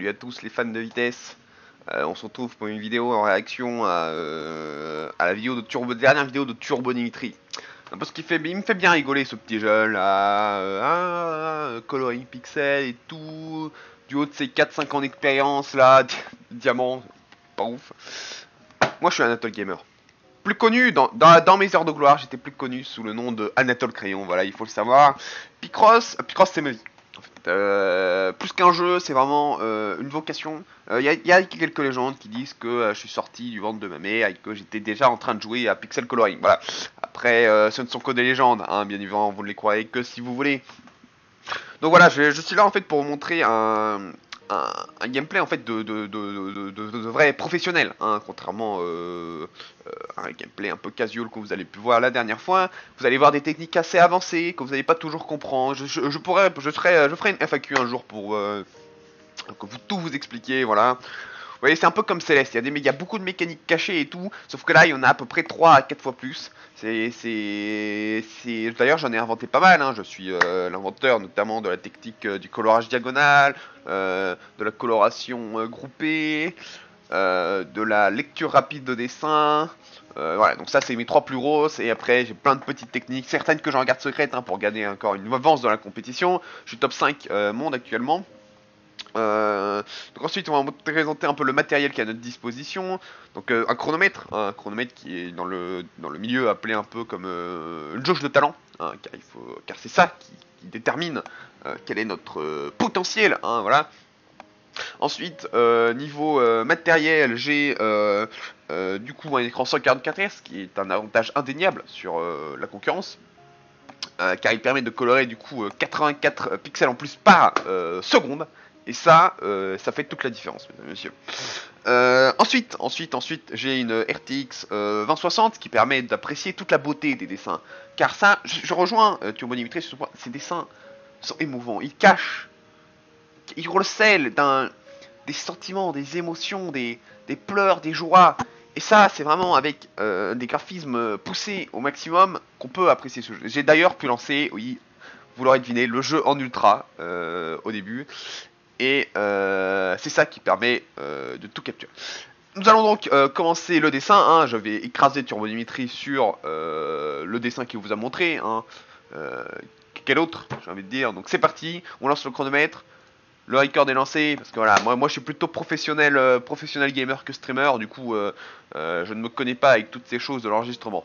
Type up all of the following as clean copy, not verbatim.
Salut à tous les fans de vitesse. On se retrouve pour une vidéo en réaction à la vidéo de dernière vidéo de Turbo Dimitri. Parce il me fait bien rigoler ce petit jeune là, coloring pixel et tout, du haut de ses 4-5 ans d'expérience là, diamant, pas ouf. Moi je suis Anatole Gamer. Plus connu, dans mes heures de gloire, j'étais plus connu sous le nom de Anatole Crayon, voilà, il faut le savoir. Picross c'est ma vie. En fait. Plus qu'un jeu, c'est vraiment une vocation. Y a quelques légendes qui disent que je suis sorti du ventre de ma mère et que j'étais déjà en train de jouer à Pixel Coloring. Voilà. Après, ce ne sont que des légendes, hein, bien évidemment, vous ne les croyez que si vous voulez. Donc voilà, je suis là en fait pour vous montrer un gameplay en fait de vrai professionnel, hein, contrairement à un gameplay un peu casual que vous avez pu voir la dernière fois. Vous allez voir des techniques assez avancées que vous n'allez pas toujours comprendre. Je ferai une FAQ un jour pour que tout vous expliquer, voilà. Vous voyez, c'est un peu comme Céleste, il y a beaucoup de mécaniques cachées et tout, sauf que là, il y en a à peu près 3 à 4 fois plus. D'ailleurs, j'en ai inventé pas mal, hein. Je suis l'inventeur notamment de la technique du colorage diagonal, de la coloration groupée, de la lecture rapide de dessin. Voilà, donc ça c'est mes 3 plus grosses, et après j'ai plein de petites techniques, certaines que j'en garde secrètes, hein, pour gagner encore une avance dans la compétition. Je suis top 5 monde actuellement. Donc ensuite on va vous présenter un peu le matériel qui est à notre disposition. Donc un chronomètre qui est dans le milieu appelé un peu comme une jauge de talent, hein, car c'est ça qui détermine quel est notre potentiel, hein, voilà. Ensuite niveau matériel, j'ai du coup un écran 144 Hz qui est un avantage indéniable sur la concurrence. Car il permet de colorer du coup 84 pixels en plus par seconde. Et ça, ça fait toute la différence, mesdames et messieurs. Ensuite, j'ai une RTX 2060 qui permet d'apprécier toute la beauté des dessins. Car ça, je rejoins Turbo Dimitri sur ce point, ces dessins sont émouvants. Ils recèlent des sentiments, des émotions, des pleurs, des joies. Et ça, c'est vraiment avec des graphismes poussés au maximum qu'on peut apprécier ce jeu. J'ai d'ailleurs pu lancer, oui, vous l'aurez deviné, le jeu en ultra au début. Et c'est ça qui permet de tout capturer. Nous allons donc commencer le dessin, hein. Je vais écraser Turbo Dimitri sur le dessin qu'il vous a montré, hein. Quel autre, j'ai envie de dire. Donc c'est parti, on lance le chronomètre. Le record est lancé, parce que voilà, moi je suis plutôt professionnel gamer que streamer, du coup je ne me connais pas avec toutes ces choses de l'enregistrement.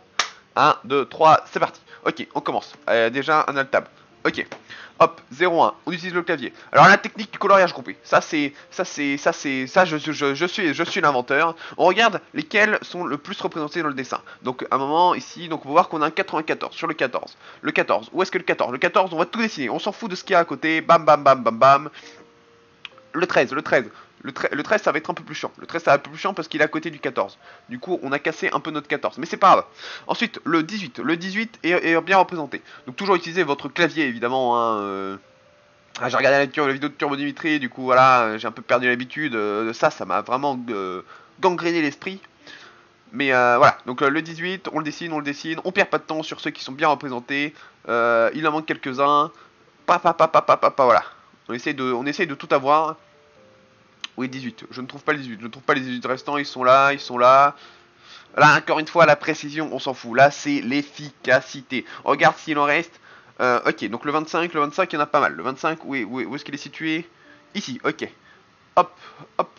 1, 2, 3, c'est parti. Ok, on commence. Déjà un alt tab. Ok. Hop, 0, 1, on utilise le clavier. Alors la technique du coloriage groupé, ça je suis l'inventeur. On regarde lesquels sont le plus représentés dans le dessin. Donc à un moment ici, donc on va voir qu'on a un 94 sur le 14. Le 14, où est-ce que le 14? Le 14, on va tout dessiner, on s'en fout de ce qu'il y a à côté, bam bam bam bam bam. Le 13, le 13 ça va être un peu plus chiant. Le 13 ça va être un peu plus chiant parce qu'il est à côté du 14. Du coup on a cassé un peu notre 14. Mais c'est pas grave. Ensuite le 18. Le 18 est bien représenté. Donc toujours utiliser votre clavier évidemment, hein, j'ai regardé la vidéo de Turbo Dimitri, du coup voilà, j'ai un peu perdu l'habitude de ça, ça m'a vraiment gangréné l'esprit. Mais voilà, donc le 18, on le dessine, on perd pas de temps sur ceux qui sont bien représentés. Il en manque quelques-uns. Voilà. On essaye de tout avoir. Oui, 18. Je ne trouve pas les 18. Je ne trouve pas les 18 restants. Ils sont là, ils sont là. Là, encore une fois, la précision, on s'en fout. Là, c'est l'efficacité. On regarde s'il en reste. Ok, donc le 25, il y en a pas mal. Le 25, où est-ce qu'il est situé? Ici, ok. Hop, hop,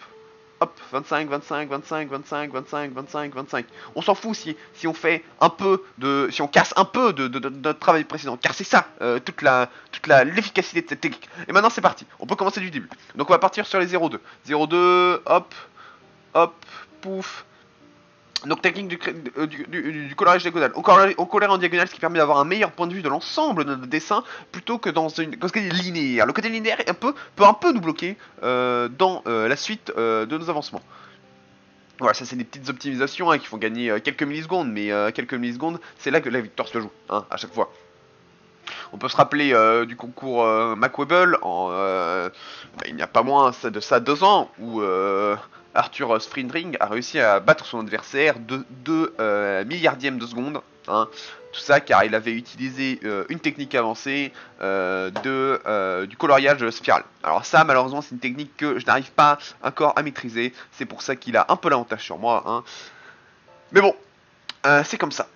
hop. 25, 25, 25, 25, 25, 25, 25. On s'en fout si on fait un peu de... Si on casse un peu de notre travail précédent. Car c'est ça, l'efficacité de cette technique. Et maintenant, c'est parti. On peut commencer du début. Donc, on va partir sur les 0,2. 0,2, hop, hop, pouf. Donc technique du coloriage diagonal. On colore en diagonale, ce qui permet d'avoir un meilleur point de vue de l'ensemble de notre dessin plutôt que dans une côté linéaire. Le côté linéaire peut un peu nous bloquer dans la suite de nos avancements. Voilà, ça c'est des petites optimisations, hein, qui font gagner quelques millisecondes, mais quelques millisecondes, c'est là que la victoire se joue, hein, à chaque fois. On peut se rappeler du concours MacWebble il n'y a pas moins de ça 2 ans, où Arthur Sprindring a réussi à battre son adversaire de 2 milliardièmes de seconde. hein. Tout ça car il avait utilisé une technique avancée du coloriage spiral. Alors ça, malheureusement, c'est une technique que je n'arrive pas encore à maîtriser. C'est pour ça qu'il a un peu l'avantage sur moi, hein. Mais bon, c'est comme ça.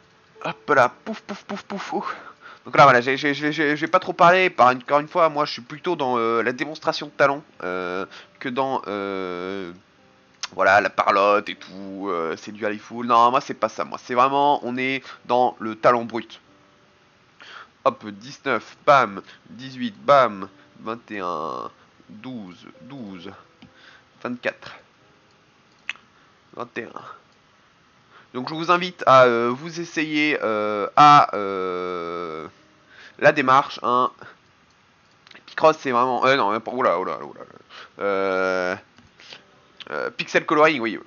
Hop là, pouf, pouf, pouf, pouf. Ouf. Donc là, voilà, j'ai pas trop parlé. Encore une fois, moi, je suis plutôt dans la démonstration de talent que dans voilà, la parlotte et tout. C'est du high full. Non, moi, c'est pas ça. Moi, c'est vraiment, on est dans le talent brut. Hop, 19, bam, 18, bam, 21, 12, 12, 24, 21. Donc je vous invite à vous essayer la démarche. Hein. Picross c'est vraiment... non, oula, oula, oula. Pixel Coloring, oui.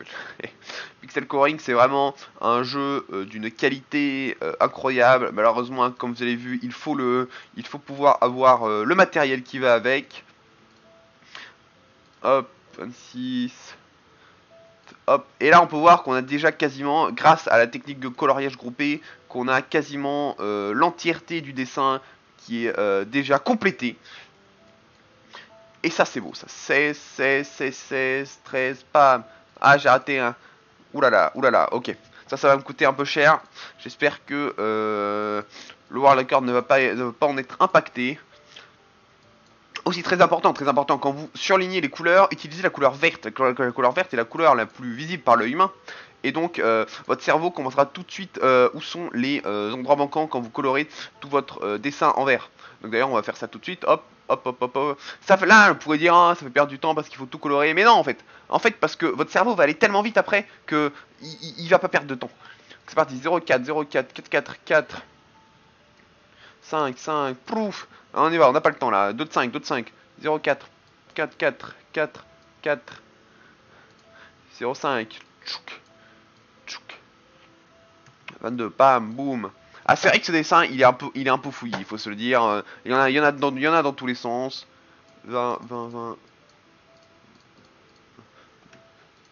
Pixel Coloring c'est vraiment un jeu d'une qualité incroyable. Malheureusement, hein, comme vous avez vu, il faut pouvoir avoir le matériel qui va avec. Hop, 26... Hop. Et là on peut voir qu'on a déjà quasiment, grâce à la technique de coloriage groupé, qu'on a quasiment l'entièreté du dessin qui est déjà complété. Et ça c'est beau, ça. 16, 16, 16, 16, 13, bam. Ah j'ai raté un. Oulala, oulala, ok. Ça va me coûter un peu cher. J'espère que le World Record ne va pas en être impacté. Aussi très important, quand vous surlignez les couleurs, utilisez la couleur verte. La couleur verte est la couleur la plus visible par l'œil humain. Et donc, votre cerveau commencera tout de suite où sont les endroits manquants quand vous colorez tout votre dessin en vert. Donc d'ailleurs, on va faire ça tout de suite. Hop, hop, hop, hop, hop. Ça fait, là, on pourrait dire, hein, ça fait perdre du temps parce qu'il faut tout colorer. Mais non, en fait. En fait, parce que votre cerveau va aller tellement vite après que il va pas perdre de temps. C'est parti, 0,4, 0,4, 4, 4, 4. 5, 5, pouf. On y va, on n'a pas le temps là. D'autres 5, d'autres 5. 0, 4, 4, 4, 4, 4, 0, 5. Tchouk, tchouk. 22, bam, boum. Ah, c'est vrai que ce dessin, il est un peu fouillis, il faut se le dire. Il y en a dans tous les sens. 20, 20, 20.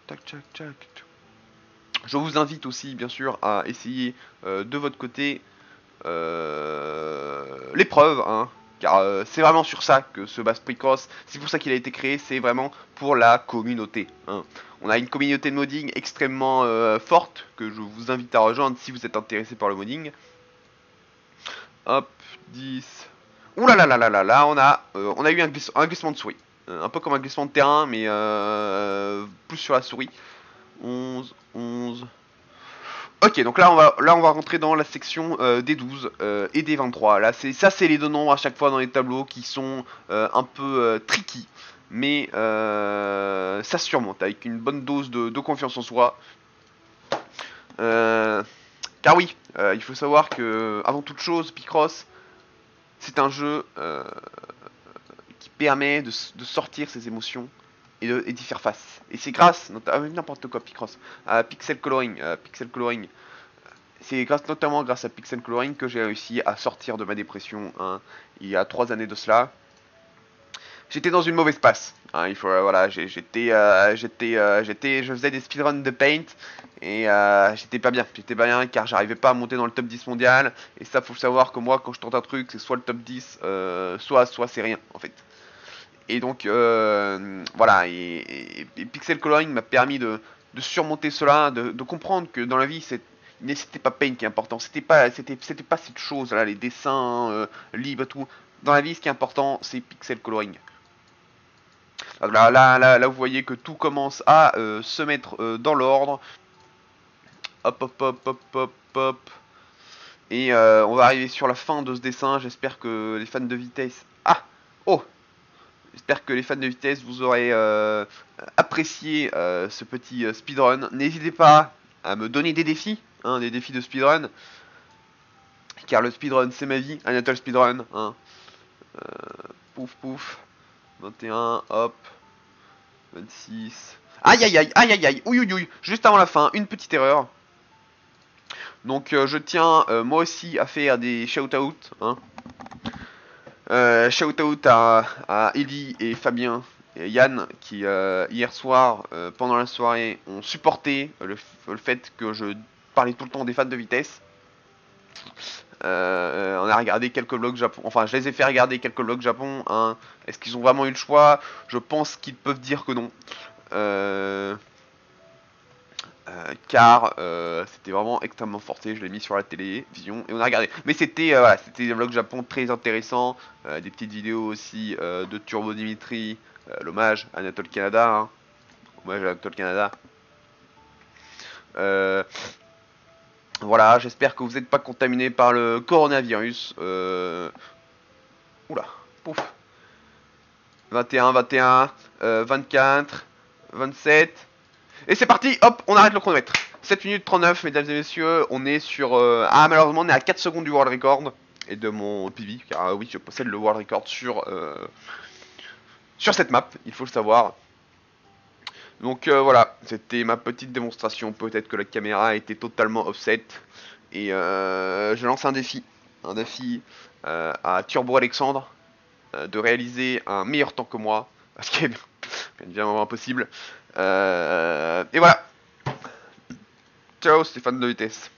Tac, tac, tac. Je vous invite aussi, bien sûr, à essayer de votre côté l'épreuve, hein, car c'est vraiment sur ça que se base Picross. C'est pour ça qu'il a été créé, c'est vraiment pour la communauté, hein. On a une communauté de modding extrêmement forte que je vous invite à rejoindre si vous êtes intéressé par le modding. Hop, 10. Ouh là là là là là là, on a eu un glissement de souris. Un peu comme un glissement de terrain, mais plus sur la souris. 11, 11. Ok, donc là on va rentrer dans la section des 12 et des 23. Là, c'est les deux noms à chaque fois dans les tableaux qui sont un peu tricky, mais ça se surmonte avec une bonne dose de confiance en soi. Car oui, il faut savoir que avant toute chose, Picross, c'est un jeu qui permet de sortir ses émotions et d'y faire face. Et c'est grâce, n'importe quoi, Picross, à Pixel Coloring. C'est notamment grâce à Pixel Coloring que j'ai réussi à sortir de ma dépression, hein, il y a 3 années de cela. J'étais dans une mauvaise passe, hein, voilà, je faisais des speedruns de Paint et j'étais pas bien car j'arrivais pas à monter dans le top 10 mondial. Et ça, faut savoir que moi, quand je tente un truc, c'est soit le top 10, soit c'est rien en fait. Et donc voilà, et Pixel Coloring m'a permis de surmonter cela, de comprendre que dans la vie c'était pas Paint qui est important, c'était pas cette chose là, les dessins libres et tout. Dans la vie, ce qui est important, c'est Pixel Coloring. Donc là, vous voyez que tout commence à se mettre dans l'ordre. Hop, hop, hop, hop, hop, hop. Et on va arriver sur la fin de ce dessin. J'espère que les fans de vitesse... Ah! Oh! J'espère que les fans de vitesse vous aurez apprécié ce petit speedrun. N'hésitez pas à me donner des défis, hein, des défis de speedrun. Car le speedrun c'est ma vie, un Natal speedrun. Hein. Pouf pouf. 21, hop. 26. Aïe aïe aïe aïe aïe aïe. Ouïe ouïe ouïe. Juste avant la fin, une petite erreur. Donc je tiens moi aussi à faire des shout-out. Hein. Shout-out à Ellie et Fabien et Yann qui hier soir pendant la soirée ont supporté le fait que je parlais tout le temps des fans de vitesse. On a regardé quelques vlogs Japon, enfin je les ai fait regarder quelques vlogs Japon, hein. Est-ce qu'ils ont vraiment eu le choix? Je pense qu'ils peuvent dire que non. Car c'était vraiment extrêmement forcé, je l'ai mis sur la télévision et on a regardé. Mais c'était voilà, c'était des vlogs Japon très intéressants, des petites vidéos aussi de Turbo Dimitri, l'hommage à Anatole Canada, hein. Hommage à Anatole Canada. Voilà, j'espère que vous n'êtes pas contaminé par le coronavirus. Oula, pouf. 21, 21, 24, 27. Et c'est parti, hop, on arrête le chronomètre. 7 minutes 39, mesdames et messieurs, on est sur... Ah, malheureusement, on est à 4 secondes du world record. Et de mon PV, car oui, je possède le world record sur cette map, il faut le savoir. Donc voilà, c'était ma petite démonstration. Peut-être que la caméra était totalement offset. Et je lance un défi. Un défi à Turbo Alexandre de réaliser un meilleur temps que moi. Parce qu'il est bien évidemment impossible. Et voilà. Ciao Stéphane de vitesse.